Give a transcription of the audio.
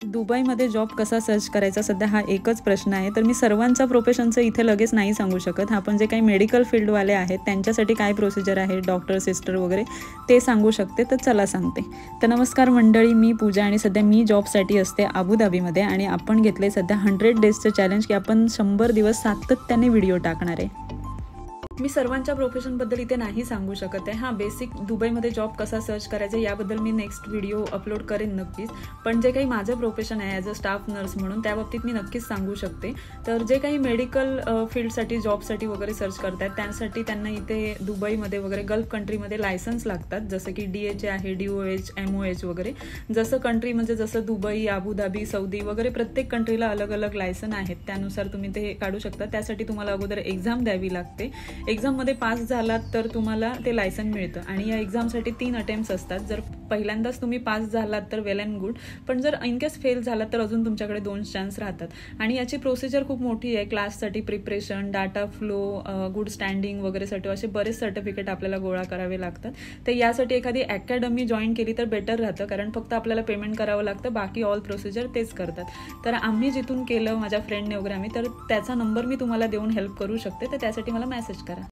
दुबईमध्ये जॉब कसा सर्च करायचा सध्या हा एकच प्रश्न आहे. तर मी सर्वांच्या प्रोफेशनचं इथे लगेच नाही सांगू शकत. आपण जे काही मेडिकल फील्डवाले आहेत त्यांच्यासाठी काय प्रोसिजर आहे, डॉक्टर, सिस्टर वगैरे ते सांगू शकते. तर चला सांगते. तर नमस्कार मंडळी, मी पूजा आणि सध्या मी जॉबसाठी असते अबुधाबीमध्ये आणि आपण घेतले सध्या 100 डेजचं चॅलेंज की आपण 100 दिवस सातत्याने व्हिडिओ टाकणार आहे. मी सर्वांच्या प्रोफेशनबद्दल इथे नाही सांगू शकत आहे. बेसिक दुबईमध्ये जॉब कसा सर्च करायचा याबद्दल मी नेक्स्ट व्हिडिओ अपलोड करेन नक्कीच. पण जे काही माझं प्रोफेशन आहे ॲज अ स्टाफ नर्स म्हणून त्या बाबतीत मी नक्कीच सांगू शकते. तर जे काही मेडिकल फील्डसाठी जॉबसाठी वगैरे सर्च करतात त्यासाठी त्यांना इथे दुबईमध्ये वगैरे गल्फ कंट्रीमध्ये लायसन्स लागतात. जसं की DHA आहे, DOH, MOH वगैरे. जसं कंट्री म्हणजे जसं दुबई, अबुधाबी, सौदी वगैरे प्रत्येक कंट्रीला अलग अलग लायसन आहेत. त्यानुसार तुम्ही ते काढू शकता. त्यासाठी तुम्हाला अगोदर एक्झाम द्यावी लागते. एक्झाममध्ये पास झालात तर तुम्हाला ते लायसन मिळतं आणि या एक्झामसाठी 3 अटेम्प्ट्स असतात. जर पहिल्यांदाच तुम्ही पास झालात तर वेल अँड गुड, पण जर इनकेस फेल झालात तर अजून तुमच्याकडे 2 चान्स राहतात. आणि याची प्रोसिजर खूप मोठी आहे. क्लाससाठी preparation, data flow, good standing वगैरेसाठी असे बरेच सर्टिफिकेट आपल्याला गोळा करावे लागतात. तर यासाठी एखादी अकॅडमी जॉईन केली तर बेटर राहतं, कारण फक्त आपल्याला पेमेंट करावं लागतं, बाकी ऑल प्रोसिजर तेच करतात. तर आम्ही जिथून केलं माझ्या फ्रेंडने वगैरे तर त्याचा नंबर मी तुम्हाला देऊन हेल्प करू शकते. तर त्यासाठी मला मेसेज करा.